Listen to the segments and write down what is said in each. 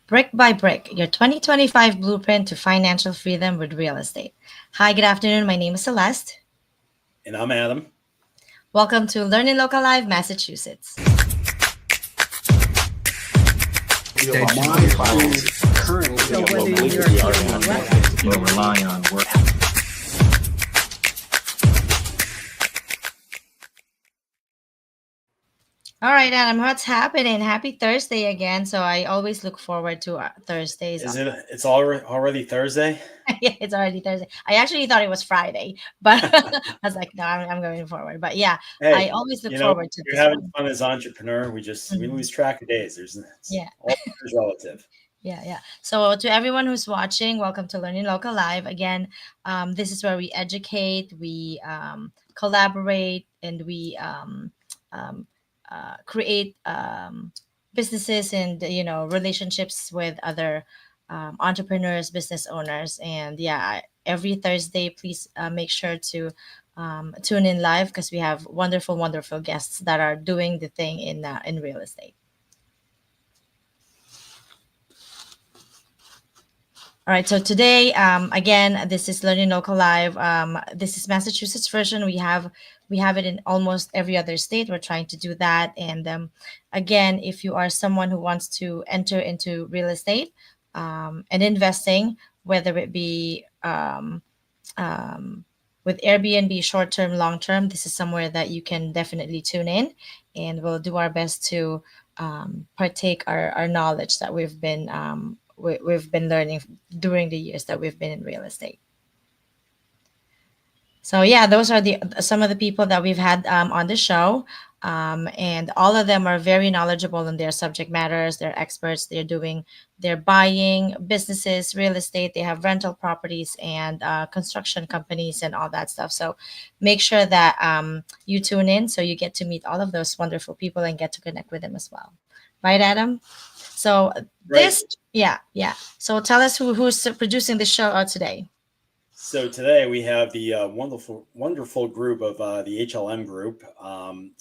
Brick by Brick, your 2025 blueprint to financial freedom with real estate. Hi, good afternoon. My name is Celeste. And I'm Adam. Welcome to LEARNin Local LIVE Massachusetts. All right, Adam, what's happening? Happy Thursday again. So I always look forward to Thursdays. Is it? It's already Thursday. Yeah, it's already Thursday. I actually thought it was Friday, but I was like, no, I'm going forward. But yeah, I Hey, always look forward to you're this having one. fun as entrepreneur. We Mhm. lose track of days. Yeah. All is relative. Yeah. So to everyone who's watching, welcome to LEARNin Local Live. Again, this is where we educate, we collaborate, and we um, create businesses and relationships with other entrepreneurs, business owners, and yeah, every Thursday, please make sure to tune in live because we have wonderful, wonderful guests that are doing the thing in real estate. All right, so today, again, this is Learning Local Live. This is Massachusetts version. We have it in almost every other state. We're trying to do that. And again, if you are someone who wants to enter into real estate and investing, whether it be um, with Airbnb, short term, long term, this is somewhere that you can definitely tune in, and we'll do our best to partake our knowledge that we've been learning during the years that we've been in real estate. So yeah, those are the some of the people that we've had on the show, and all of them are very knowledgeable in their subject matters. They're experts. They're buying businesses, real estate. They have rental properties and construction companies and all that stuff. So make sure that you tune in so you get to meet all of those wonderful people and get to connect with them as well. Right, Adam? So Right. yeah. So tell us who's producing the show today. So today we have the wonderful group of the HLM Group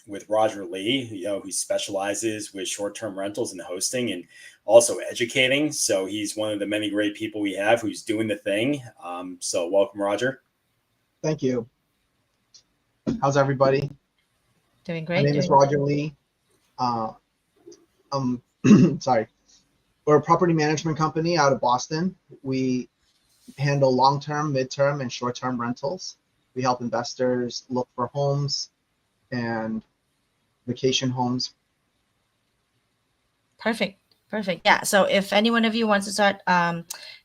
with Roger Lee, who specializes with short-term rentals and hosting and also educating. So he's one of the many great people we have who's doing the thing. So welcome, Roger. Thank you. How's everybody? Doing My great. name is Doing Roger Lee. Uh, sorry. We're a property management company out of Boston. We handle long-term, mid-term, and short-term rentals. We help investors look for homes and vacation homes. Perfect. Perfect. Yeah. So if any one of you wants to start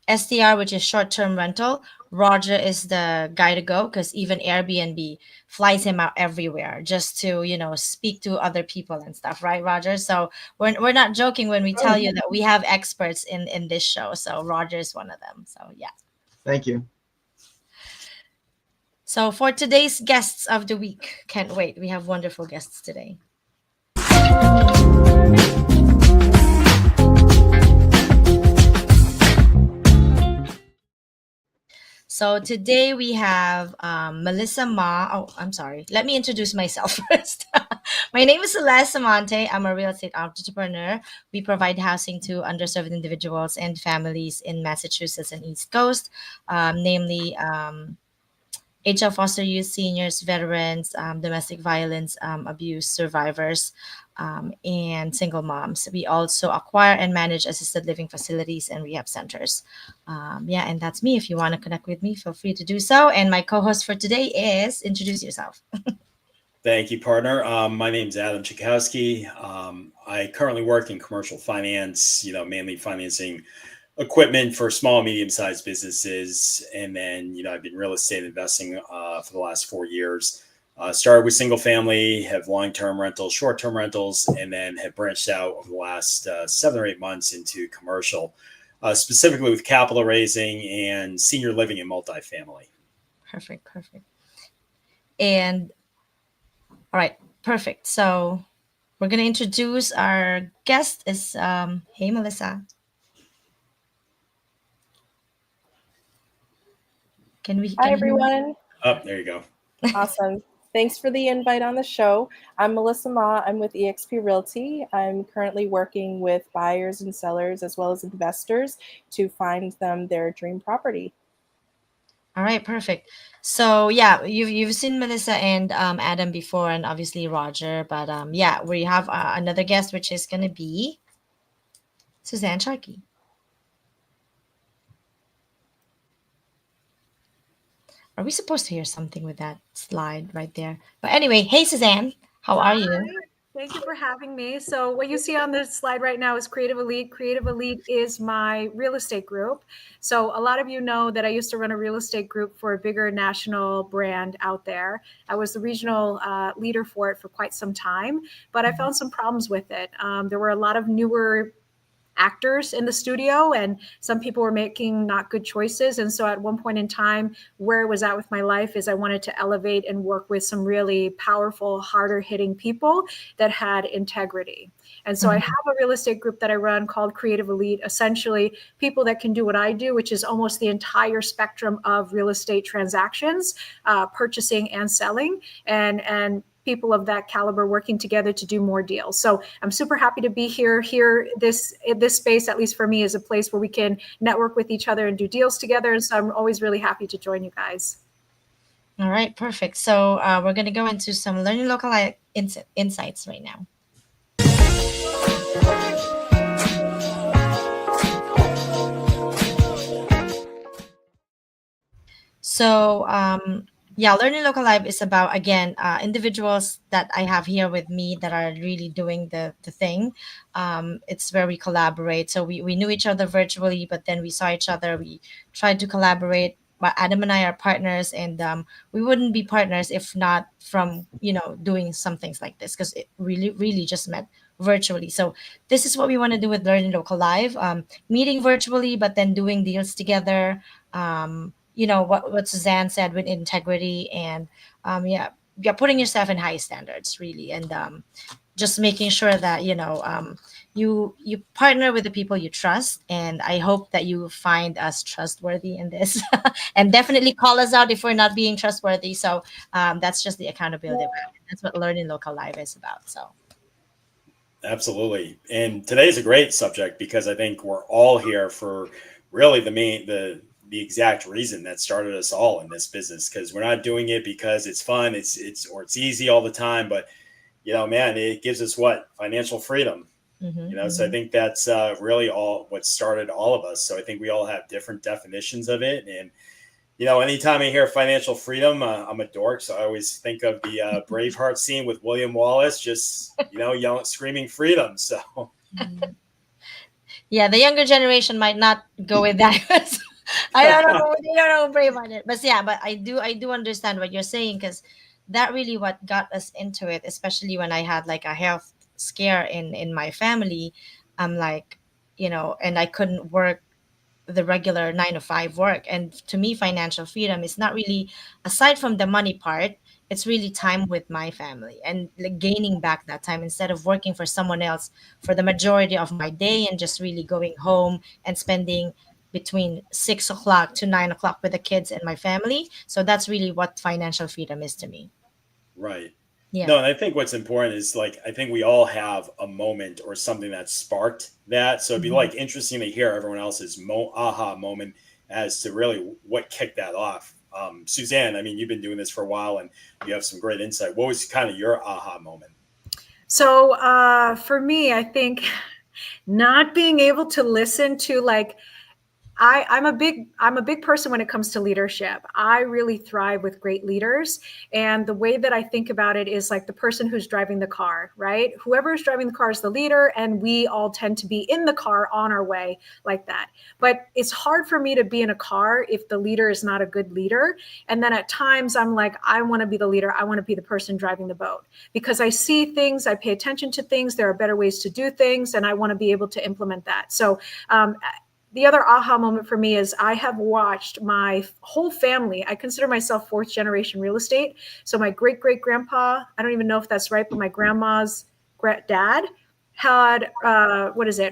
STR, which is short term rental, Roger is the guy to go because even Airbnb flies him out everywhere just to, speak to other people and stuff, right, Roger? So we're not joking when we tell you that we have experts in this show. So Roger is one of them. So yeah. Thank you. So for today's guests of the week, can't wait. We have wonderful guests today. So today we have Melissa Ma. Oh, I'm sorry. Let me introduce myself first. My name is Celeste Samonte. I'm a real estate entrepreneur. We provide housing to underserved individuals and families in Massachusetts and East Coast, namely HL foster youth, seniors, veterans, domestic violence, abuse survivors, and single moms. We also acquire and manage assisted living facilities and rehab centers. Yeah, and that's me. If you want to connect with me, feel free to do so. And my co-host for today is introduce yourself. Thank you, partner. My name's Adam Chakowski. I currently work in commercial finance, mainly financing equipment for small, medium-sized businesses. And then, I've been real estate investing for the last 4 years. Started with single family, have long-term rentals, short-term rentals, and then have branched out over the last 7 or 8 months into commercial, specifically with capital raising and senior living and multifamily. Perfect, perfect. And all right, perfect. So we're gonna introduce our guest. Is hey Melissa, Hi, can you hear me? everyone. Oh, there you go. Awesome. Thanks for the invite on the show. I'm Melissa Ma. I'm with EXP Realty. I'm currently working with buyers and sellers as well as investors to find them their dream property. All right, perfect. So yeah, you've seen Melissa and Adam before, and obviously Roger. But yeah, we have another guest, which is gonna be Suzanne Sharkey. Are we supposed to hear something with that slide right there? But anyway, hey Suzanne, how are you? Hi, thank you for having me. So what you see on this slide right now is Creative Elite. Creative Elite is my real estate group. So a lot of you know that I used to run a real estate group for a bigger national brand out there. I was the regional leader for it for quite some time, but I found some problems with it. There were a lot of newer actors in the studio, and some people were making not good choices. And so at one point in time, where it was at with my life is I wanted to elevate and work with some really powerful, harder hitting people that had integrity. And so I have a real estate group that I run called Creative Elite, essentially people that can do what I do, which is almost the entire spectrum of real estate transactions, purchasing and selling, and people of that caliber working together to do more deals. So I'm super happy to be here. This space, at least for me, is a place where we can network with each other and do deals together. And so I'm always really happy to join you guys. All right, perfect. So we're gonna go into some learning local insights right now. So, yeah, Learning Local Live is about, again, individuals that I have here with me that are really doing the thing. It's where we collaborate. So we knew each other virtually, but then we saw each other. We tried to collaborate. But Adam and I are partners, and we wouldn't be partners if not from, doing some things like this, because it really just met virtually. So this is what we want to do with Learning Local Live, meeting virtually, but then doing deals together. What Suzanne said with integrity and yeah, putting yourself in high standards really, and just making sure that you partner with the people you trust. And I hope that you find us trustworthy in this, and definitely call us out if we're not being trustworthy. So that's just the accountability. That's what Learning Local Live is about. So Absolutely. And today's a great subject because I think we're all here for really the exact reason that started us all in this business, because we're not doing it because it's fun, it's easy all the time, but man, it gives us financial freedom. So I think that's really all what started all of us. So I think we all have different definitions of it. And anytime I hear financial freedom, I'm a dork, so I always think of the Braveheart scene with William Wallace, just yelling, screaming freedom. So yeah, the younger generation might not go with that. I don't know. They don't know brave on it, but yeah, but I do understand what you're saying, because that really what got us into it, especially when I had like a health scare in my family. I'm like, and I couldn't work the regular 9 to 5 work. And to me, financial freedom is not really, aside from the money part, it's really time with my family and like gaining back that time instead of working for someone else for the majority of my day, and just really going home and spending between 6 o'clock to 9 o'clock with the kids and my family. So that's really what financial freedom is to me. right. Yeah. No, and I think what's important is I think we all have a moment or something that sparked that. So it'd be interesting to hear everyone else's aha moment as to really what kicked that off. Suzanne, I mean, you've been doing this for a while and you have some great insight. What was kind of your aha moment? So for me, I think not being able to listen to I'm a big person when it comes to leadership. I really thrive with great leaders. And the way that I think about it is like the person who's driving the car, right? Whoever is driving the car is the leader, and we all tend to be in the car on our way like that. But it's hard for me to be in a car if the leader is not a good leader. And then at times I'm like, I want to be the leader. I want to be the person driving the boat, because I see things, I pay attention to things. There are better ways to do things, and I want to be able to implement that. So, the other aha moment for me is I have watched my whole family. I consider myself fourth generation real estate. So my great great grandpa, I don't even know if that's right, but my grandma's dad had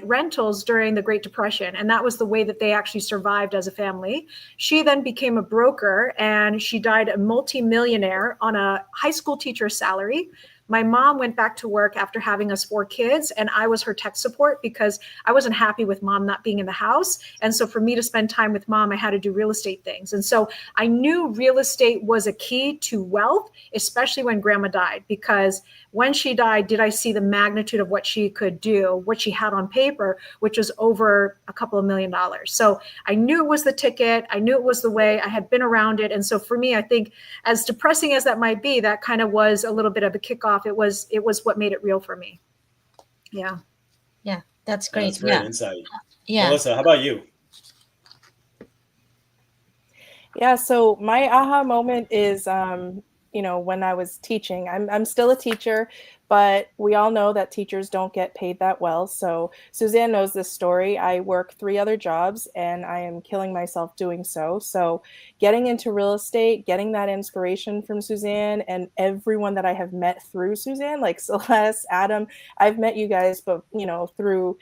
rentals during the Great Depression, and that was the way that they actually survived as a family. She then became a broker, and she died a multimillionaire on a high school teacher's salary. My mom went back to work after having us 4 kids, and I was her tech support because I wasn't happy with mom not being in the house. And so for me to spend time with mom, I had to do real estate things. And so I knew real estate was a key to wealth, especially when grandma died, because when she died, did I see the magnitude of what she could do, what she had on paper, which was over a couple of $1 million. So I knew it was the ticket. I knew it was the way. I had been around it. And so for me, I think as depressing as that might be, that kind of was a little bit of a kickoff. It was what made it real for me. Yeah. Yeah, that's great. That's great insight. Yeah. Melissa, how about you? Yeah, so my aha moment is, when I was teaching. I'm still a teacher, but we all know that teachers don't get paid that well. So Suzanne knows this story. I work 3 other jobs, and I am killing myself doing so. So getting into real estate, getting that inspiration from Suzanne and everyone that I have met through Suzanne, like Celeste, Adam, I've met you guys, but through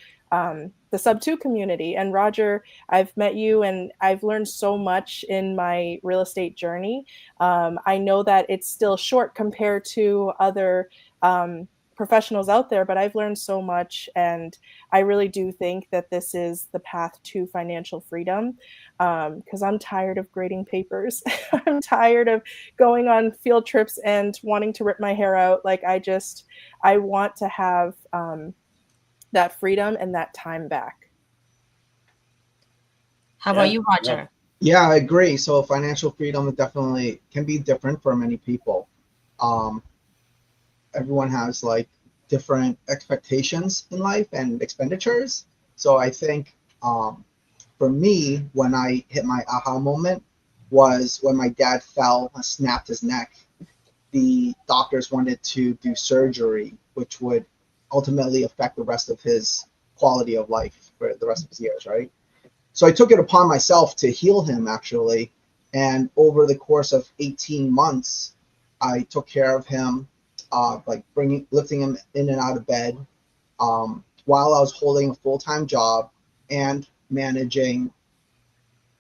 the sub 2 community. And Roger, I've met you, and I've learned so much in my real estate journey. I know that it's still short compared to other professionals out there, but I've learned so much, and I really do think that this is the path to financial freedom, because I'm tired of grading papers. I'm tired of going on field trips and wanting to rip my hair out. Like I want to have that freedom and that time back. How about you, Roger? Yeah, I agree. So financial freedom definitely can be different for many people. Everyone has like different expectations in life and expenditures. So I think for me, when I hit my aha moment was when my dad fell and snapped his neck. The doctors wanted to do surgery, which would ultimately affect the rest of his quality of life for the rest of his years, right? So I took it upon myself to heal him, actually. And over the course of 18 months, I took care of him, lifting him in and out of bed, while I was holding a full-time job and managing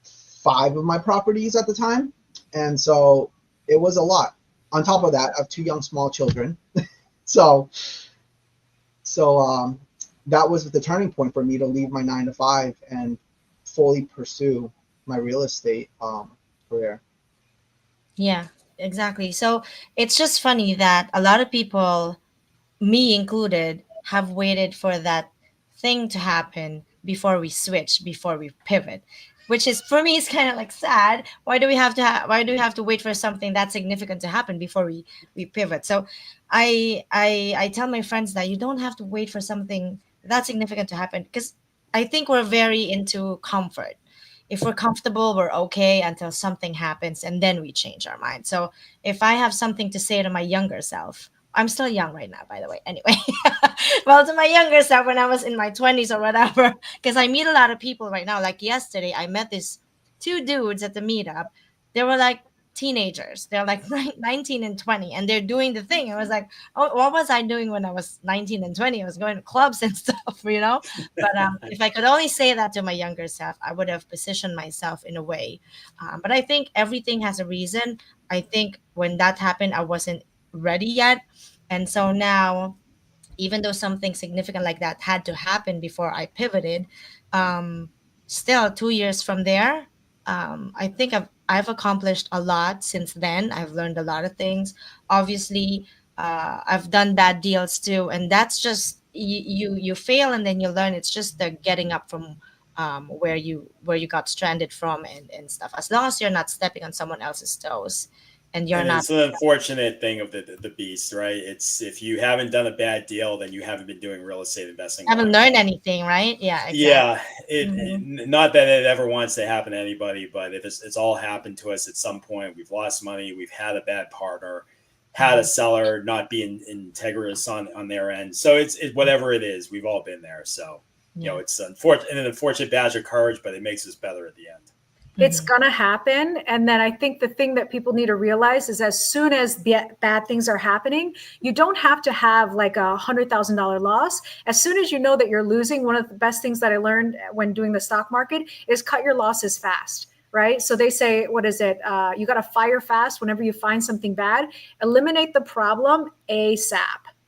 5 of my properties at the time. And so it was a lot. On top of that, I have 2 young, small children. So that was the turning point for me to leave my 9-to-5 and fully pursue my real estate career. Yeah, exactly. So it's just funny that a lot of people, me included, have waited for that thing to happen before we switch, before we pivot, which is for me is kind of like sad. Why do we have to why do we have to wait for something that significant to happen before we pivot? So I tell my friends that you don't have to wait for something that significant to happen, because I think we're very into comfort. If we're comfortable, we're okay until something happens, and then we change our mind. So if I have something to say to my younger self, I'm still young right now, by the way. Anyway, well, to my younger self when I was in my 20s or whatever, because I meet a lot of people right now. Like yesterday, I met these 2 dudes at the meetup. They were like teenagers. They're like 19 and 20, and they're doing the thing. I was like, oh, what was I doing when I was 19 and 20? I was going to clubs and stuff, you know? But if I could only say that to my younger self, I would have positioned myself in a way. But I think everything has a reason. I think when that happened, I wasn't ready yet. And so now, even though something significant like that had to happen before I pivoted, um, still 2 years from there, I think I've accomplished a lot since then. I've learned a lot of things. Obviously, I've done bad deals too, and that's just you fail and then you learn. It's just the getting up from where you got stranded from and stuff. As long as you're not stepping on someone else's toes, and you're And not it's an unfortunate thing of the beast, right? It's if you haven't done a bad deal, then you haven't been doing real estate investing. haven't learned anything, right? Yeah, exactly. Yeah, Mhm. not that it ever wants to happen to anybody, but it's all happened to us at some point. We've lost money. We've had a bad partner, had a seller not being integrous on their end. So it's whatever it is. We've all been there. So Yeah. it's an unfortunate badge of courage, but it makes us better at the end. It's going to happen. And then I think the thing that people need to realize is as soon as bad things are happening, you don't have to have like $100,000 loss. As soon as you know that you're losing, one of the best things that I learned when doing the stock market is cut your losses fast. Right. So they say, what is it? You got to fire fast whenever you find something bad. Eliminate the problem ASAP.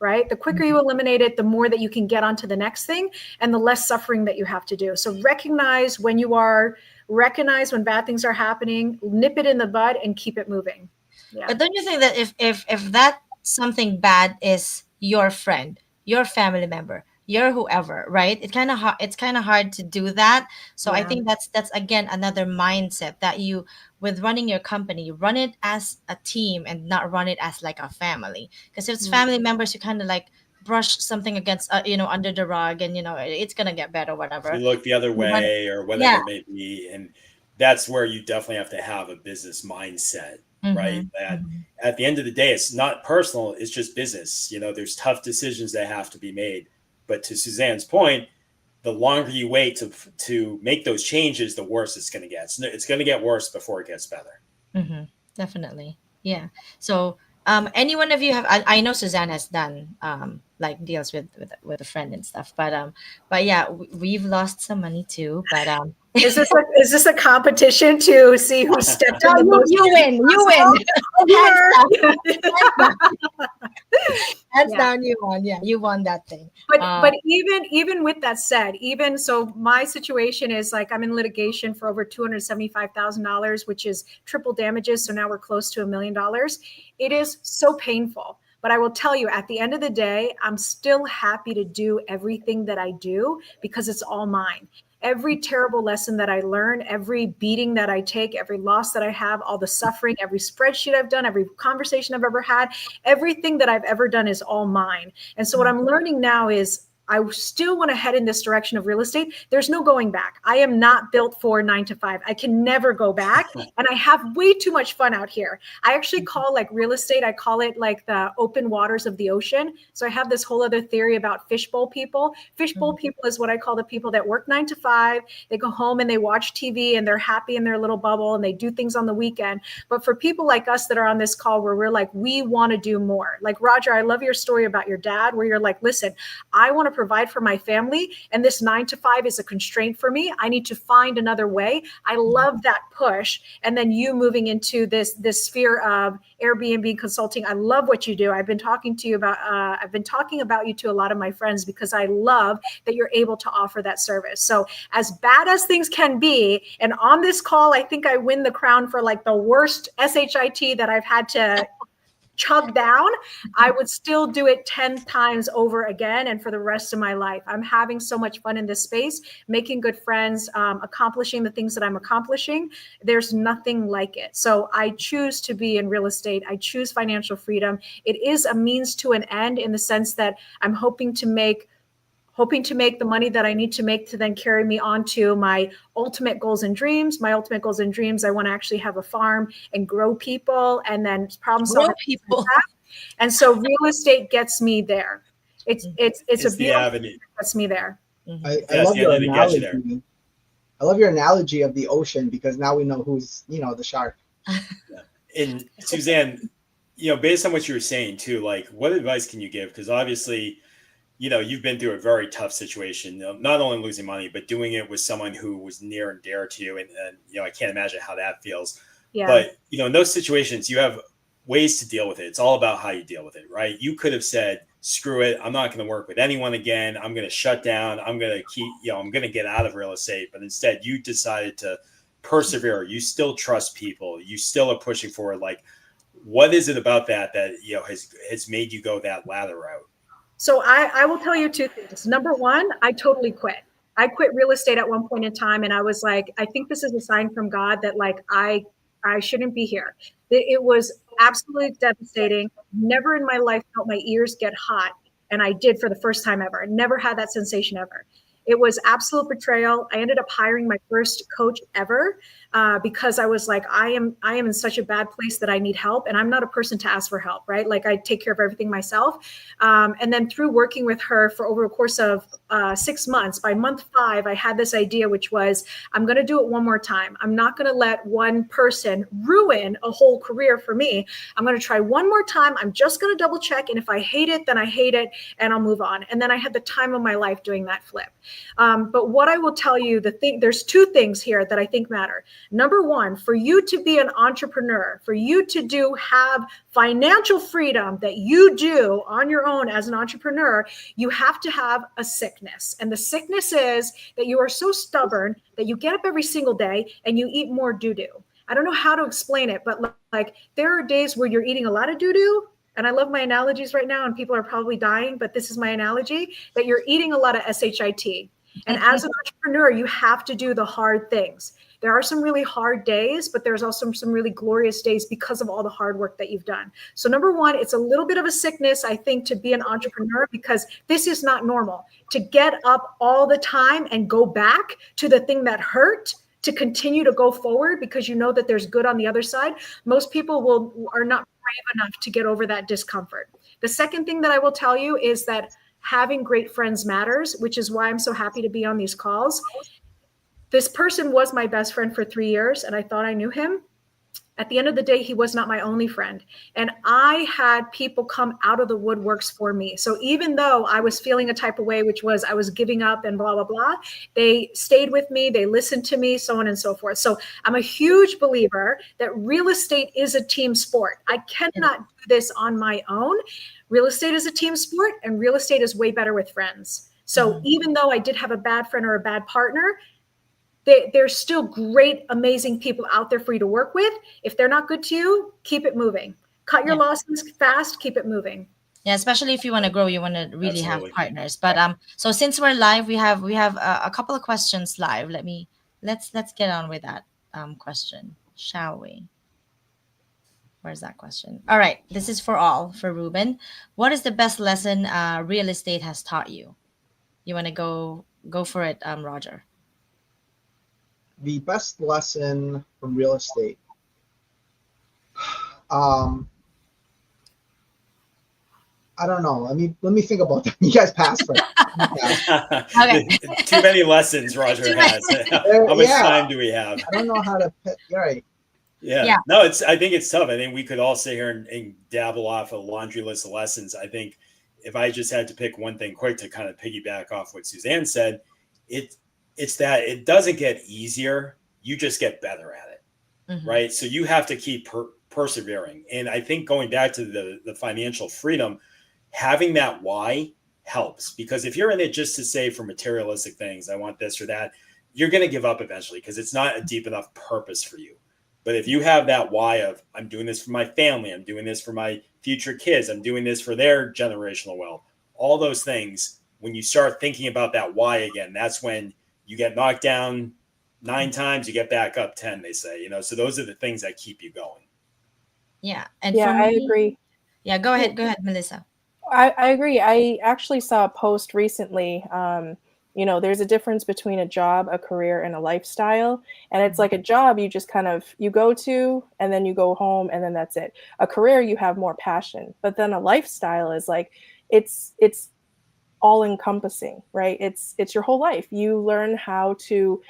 Right. The quicker you eliminate it, the more that you can get onto the next thing and the less suffering that you have to do. So recognize when bad things are happening, nip it in the bud and keep it moving. Yeah. But don't you think that if that something bad is your friend, your family member, your whoever, right? It's kind of hard to do that. So I Yeah. think that's again another mindset that you, with running your company, run it as a team and not run it as like a family. Because if it's family members, you kind of like brush something against under the rug, and it's gonna get better, whatever. You look the other You run- way or whatever yeah. it may be. And that's where you definitely have to have a business mindset, right? That at the end of the day, it's not personal, it's just business. There's tough decisions that have to be made. But to Suzanne's point, the longer you wait to make those changes, the worse it's going to get. It's going to get worse before it gets better. Definitely. Yeah. So, any one of you have? I know Suzanne has done like deals with a friend and stuff, but yeah, we've lost some money too. But Is this a competition to see who stepped in the no, most? you win. Hands down, you won. Yeah, you won that thing. But even with that said, so my situation is like I'm in litigation for over $275,000, which is triple damages. So now we're close to $1 million. It is so painful. But I will tell you, at the end of the day, I'm still happy to do everything that I do because it's all mine. Every terrible lesson that I learn, every beating that I take, every loss that I have, all the suffering, every spreadsheet I've done, every conversation I've ever had, everything that I've ever done is all mine. And so what I'm learning now is I still want to head in this direction of real estate. There's no going back. I am not built for 9 to 5. I can never go back. And I have way too much fun out here. I actually call like real estate, I call it like the open waters of the ocean. So I have this whole other theory about fishbowl people. Fishbowl people is what I call the people that work 9 to 5. They go home and they watch TV and they're happy in their little bubble and they do things on the weekend. But for people like us that are on this call where we're like, we want to do more. Like Roger, I love your story about your dad where you're like, listen, I want to provide for my family. And this 9 to 5 is a constraint for me. I need to find another way. I love that push. And then you moving into this sphere of Airbnb consulting. I love what you do. I've been talking about you to a lot of my friends because I love that you're able to offer that service. So as bad as things can be, and on this call, I think I win the crown for like the worst SHIT that I've had to chug down, I would still do it 10 times over again and for the rest of my life. I'm having so much fun in this space, making good friends, accomplishing the things that I'm accomplishing. There's nothing like it. So I choose to be in real estate. I choose financial freedom. It is a means to an end in the sense that I'm hoping to make the money that I need to make to then carry me on to my ultimate goals and dreams. My ultimate goals and dreams, I want to actually have a farm and grow people and then problem solve people. And so real estate gets me there. It's a beautiful avenue that gets me there. I love your analogy. I love your analogy of the ocean because now we know who's, the shark. And Suzanne, based on what you were saying too, like what advice can you give? Because obviously, you've been through a very tough situation, not only losing money, but doing it with someone who was near and dear to you. And I can't imagine how that feels. Yeah. But, in those situations, you have ways to deal with it. It's all about how you deal with it, right? You could have said, screw it. I'm not going to work with anyone again. I'm going to shut down. I'm going to I'm going to get out of real estate. But instead, you decided to persevere. You still trust people. You still are pushing forward. Like, what is it about that has made you go that ladder route? So I will tell you two things. Number one, I totally quit. I quit real estate at one point in time. And I was like, I think this is a sign from God that like, I shouldn't be here. It was absolutely devastating. Never in my life felt my ears get hot. And I did for the first time ever. Never had that sensation ever. It was absolute betrayal. I ended up hiring my first coach ever because I was like, I am in such a bad place that I need help, and I'm not a person to ask for help, right? Like I take care of everything myself. And then through working with her for over a course of 6 months, by month 5, I had this idea, which was, I'm going to do it one more time. I'm not going to let one person ruin a whole career for me. I'm going to try one more time. I'm just going to double check. And if I hate it, then I hate it and I'll move on. And then I had the time of my life doing that flip. But what I will tell you, there's 2 things here that I think matter. Number 1, for you to be an entrepreneur, for you to have financial freedom that you do on your own as an entrepreneur, you have to have a sickness. And the sickness is that you are so stubborn that you get up every single day and you eat more doo-doo. I don't know how to explain it, but like there are days where you're eating a lot of doo-doo. And I love my analogies right now, and people are probably dying, but this is my analogy, that you're eating a lot of SHIT. And as an entrepreneur, you have to do the hard things. There are some really hard days, but there's also some really glorious days because of all the hard work that you've done. So number 1, it's a little bit of a sickness, I think, to be an entrepreneur, because this is not normal. To get up all the time and go back to the thing that hurt, to continue to go forward because you know that there's good on the other side. Most people are not brave enough to get over that discomfort. The second thing that I will tell you is that having great friends matters, which is why I'm so happy to be on these calls. This person was my best friend for 3 years, and I thought I knew him. At the end of the day, he was not my only friend. And I had people come out of the woodworks for me. So even though I was feeling a type of way, which was I was giving up and blah, blah, blah, they stayed with me, they listened to me, so on and so forth. So I'm a huge believer that real estate is a team sport. I cannot do this on my own. Real estate is a team sport, and real estate is way better with friends. So even though I did have a bad friend or a bad partner, there's still great, amazing people out there for you to work with. If they're not good to you, keep it moving. Cut your losses fast, keep it moving. Yeah, especially if you want to grow, you want to really Absolutely. have partners. But so since we're live, we have a couple of questions live. Let's get on with that question, shall we? Where's that question? All right, this is for Ruben. What is the best lesson real estate has taught you? You want to go for it, Roger? The best lesson from real estate. I don't know. Let me think about that. You guys pass first. Okay. Too many lessons Roger has. How much time do we have? I don't know how to pick. You're right. Yeah. No, I think it's tough. I think we could all sit here and dabble off a laundry list of lessons. I think if I just had to pick one thing quick to kind of piggyback off what Suzanne said, it's that it doesn't get easier. You just get better at it. Right. So you have to keep persevering. And I think going back to the financial freedom, having that why helps, because if you're in it just to say for materialistic things, I want this or that, you're going to give up eventually because it's not a deep enough purpose for you. But if you have that why of, I'm doing this for my family, I'm doing this for my future kids, I'm doing this for their generational wealth, all those things, when you start thinking about that why again, that's when you get knocked down 9 times, you get back up 10, they say, so those are the things that keep you going. Yeah. And Yeah, for me, I agree. Yeah, go ahead, Melissa. I agree. I actually saw a post recently. There's a difference between a job, a career, and a lifestyle. And it's like a job you just you go to and then you go home and then that's it. A career, you have more passion. But then a lifestyle is like, it's all encompassing, right? It's your whole life. You learn how to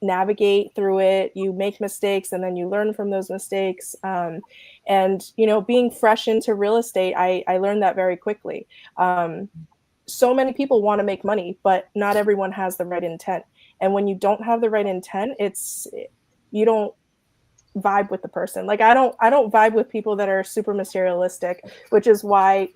navigate through it. You make mistakes and then you learn from those mistakes. And being fresh into real estate, I learned that very quickly. So many people want to make money, but not everyone has the right intent. And when you don't have the right intent, you don't vibe with the person. Like I don't vibe with people that are super materialistic, which is why,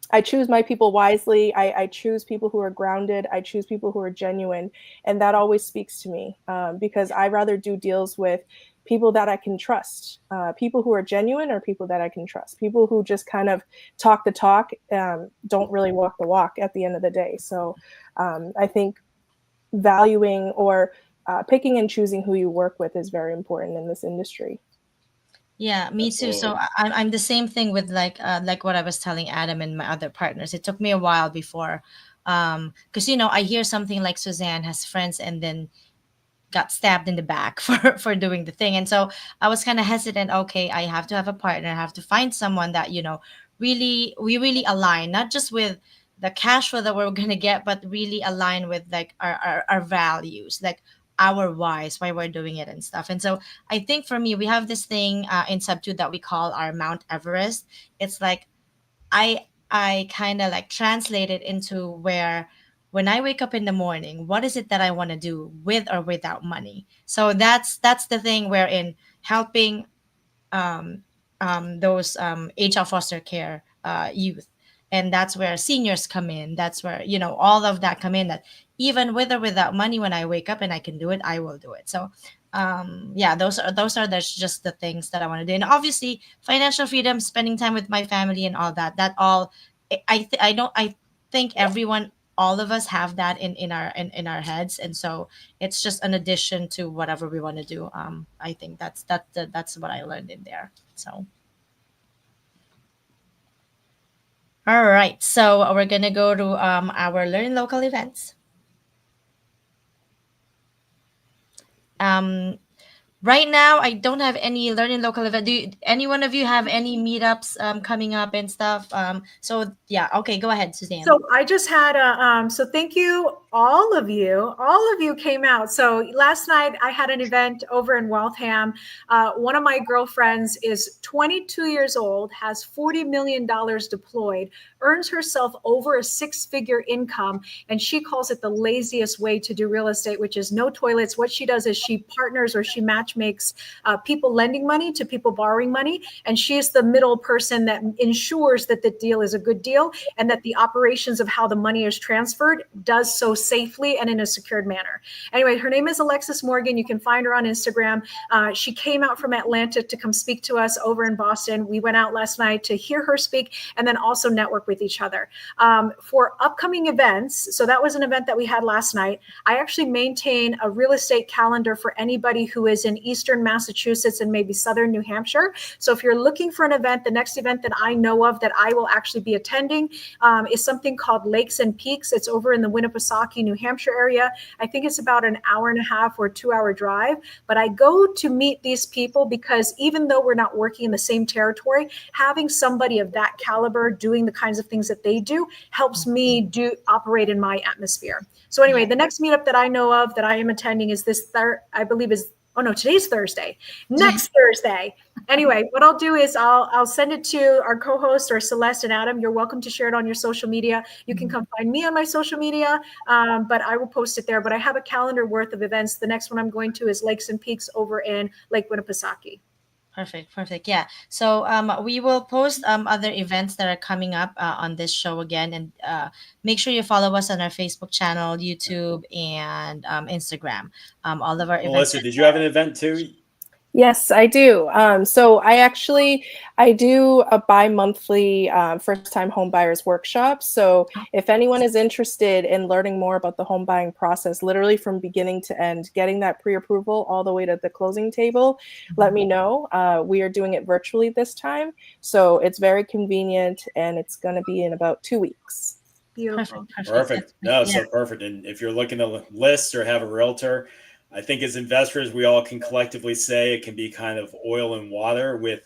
I choose my people wisely. I choose people who are grounded. I choose people who are genuine. And that always speaks to me because I rather do deals with people that I can trust, people who are genuine or people that I can trust, people who just kind of talk the talk, don't really walk the walk at the end of the day. So I think valuing or picking and choosing who you work with is very important in this industry. Yeah, me too. So I'm the same thing with like what I was telling Adam and my other partners. It took me a while before Because I hear something like Suzanne has friends and then got stabbed in the back for doing the thing. And so I was kind of hesitant. Okay, I have to have a partner, I have to find someone that we really align, not just with the cash flow that we're going to get, but really align with like our values, like our whys, why we're doing it and stuff. And so I think for me, we have this thing in Sub2 that we call our Mount Everest. It's like I kind of like translate it into where when I wake up in the morning, what is it that I want to do with or without money? So that's the thing wherein helping um, those HL foster care youth. And that's where seniors come in. That's where, all of that come in, that even with or without money, when I wake up and I can do it, I will do it. So, yeah, those are just the things that I want to do. And obviously financial freedom, spending time with my family and all that all, I don't, I think everyone, all of us have that in our heads. And so it's just an addition to whatever we want to do. I think that's what I learned in there. So all right, so we're gonna go to our learn local events. um right now I don't have any learning local event. Any one of you have any meetups coming up and stuff? So yeah, okay, go ahead, Suzanne. So I just had so thank you, all of you. All of you came out. So last night I had an event over in Waltham. One of my girlfriends is 22 years old, has $40 million deployed, earns herself over a six-figure income, and she calls it the laziest way to do real estate, which is no toilets. What she does is she partners or she match makes people lending money to people borrowing money, and she is the middle person that ensures that the deal is a good deal and that the operations of how the money is transferred does so safely and in a secured manner. Anyway, her name is Alexis Morgan. You can find her on Instagram. She came out from Atlanta to come speak to us over in Boston. We went out last night to hear her speak and then also network with each other. For upcoming events, so that was an event that we had last night. I actually maintain a real estate calendar for anybody who is in Eastern Massachusetts and maybe Southern New Hampshire. So if you're looking for an event, the next event that I know of that I will actually be attending is something called Lakes and Peaks. It's over in the Winnipesaukee, New Hampshire area. I think it's about an hour and a half or 2-hour drive. But I go to meet these people because even though we're not working in the same territory, having somebody of that caliber doing the kinds of things that they do helps me operate in my atmosphere. So anyway, the next meetup that I know of that I am attending is this I believe is, oh no, today's Thursday. Next Thursday. Anyway, what I'll do is I'll send it to our co-host or Celeste and Adam. You're welcome to share it on your social media. You can come find me on my social media, but I will post it there. But I have a calendar worth of events. The next one I'm going to is Lakes and Peaks over in Lake Winnipesaukee. Perfect. Yeah. So we will post other events that are coming up on this show again, and make sure you follow us on our Facebook channel, YouTube, and Instagram. All of our events. Melissa, did you have an event too? Yes, I do. So I do a bi-monthly first-time home buyers workshop. So if anyone is interested in learning more about the home buying process, literally from beginning to end, getting that pre-approval all the way to the closing table, let me know. We are doing it virtually this time. So it's very convenient, and it's going to be in about 2 weeks. Beautiful. Perfect. No, so perfect. And if you're looking to list or have a realtor, I think as investors, we all can collectively say it can be kind of oil and water with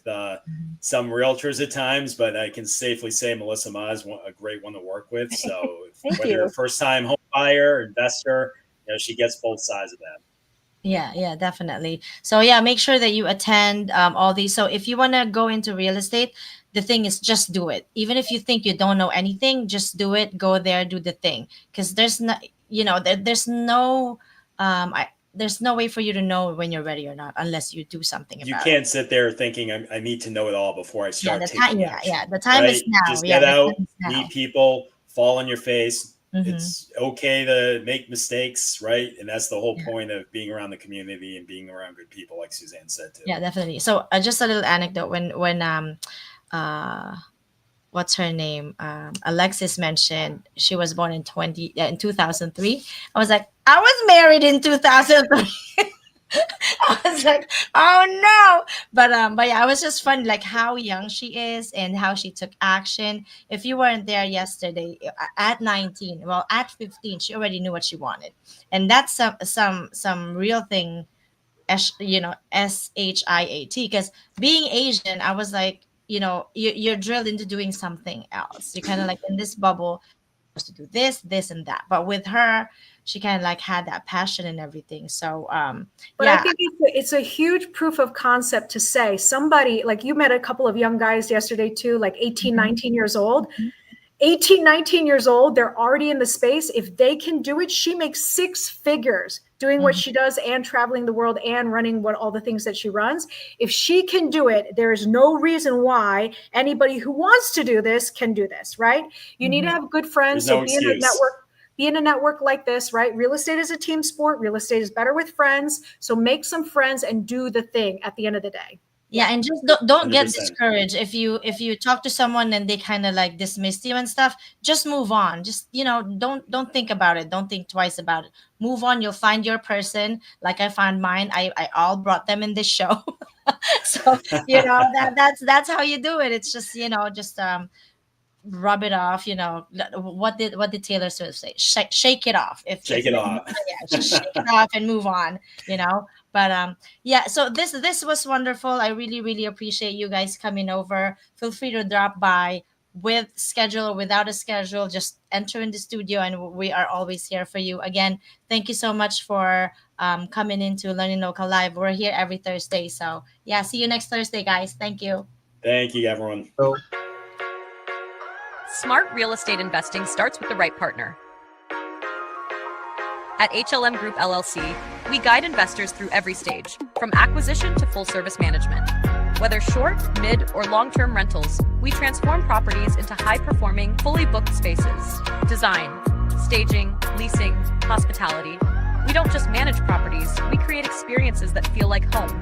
some realtors at times, but I can safely say Melissa Ma is a great one to work with. So whether you're a first-time home buyer, investor, she gets both sides of that. Yeah, definitely. So yeah, make sure that you attend all these. So if you want to go into real estate, the thing is just do it. Even if you think you don't know anything, just do it. Go there, do the thing. Because there's no, there's no way for you to know when you're ready or not unless you do something about it. You can't sit there thinking I need to know it all before I start taking action. The time is now. Just get out, meet people, fall on your face. It's okay to make mistakes, right? And that's the whole point of being around the community and being around good people, like Suzanne said too. Yeah, definitely. So just a little anecdote when what's her name? Alexis mentioned she was born in 2003. I was like, I was married in 2003. I was was like, oh no. But yeah, it was just fun, like how young she is and how she took action. If you weren't there yesterday, at 19, well, at 15, she already knew what she wanted, and that's some real thing. SHIAT, because being Asian, I was like, you're drilled into doing something else. You're kind of like in this bubble, supposed to do this and that. But with her, she kind of like had that passion and everything. So But I think it's a huge proof of concept to say somebody, like you met a couple of young guys yesterday too, like 18, 19 years old. 18, 19 years old, they're already in the space. If they can do it, she makes 6 figures doing what she does and traveling the world and running all the things that she runs. If she can do it, there is no reason why anybody who wants to do this can do this, right? You need to have good friends. There's So no be in a excuse. network. Be in a network like this, right? Real estate is a team sport. Real estate is better with friends. So make some friends and do the thing at the end of the day. Yeah, and just don't get 100%. discouraged if you talk to someone and they kind of like dismiss you and stuff. Just move on. Just don't think about it. Don't think twice about it. Move on. You'll find your person. Like I found mine. I all brought them in this show. So that's how you do it. It's just rub it off. What did Taylor Swift say? Shake it off. Shake it off. Yeah, just shake it off and move on. But yeah, so this was wonderful. I really, really appreciate you guys coming over. Feel free to drop by with schedule or without a schedule. Just enter in the studio and we are always here for you. Again, thank you so much for coming into LEARNin Local Live. We're here every Thursday. So yeah, see you next Thursday, guys. Thank you. Thank you, everyone. So Smart real estate investing starts with the right partner. At HLM Group LLC, we guide investors through every stage, from acquisition to full-service management. Whether short, mid, or long-term rentals, we transform properties into high-performing, fully booked spaces. Design, staging, leasing, hospitality. We don't just manage properties, we create experiences that feel like home.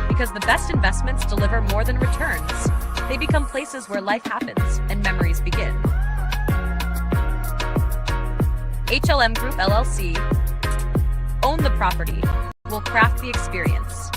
Because the best investments deliver more than returns. They become places where life happens and memories begin. HLM Group LLC. Own the property. We'll craft the experience.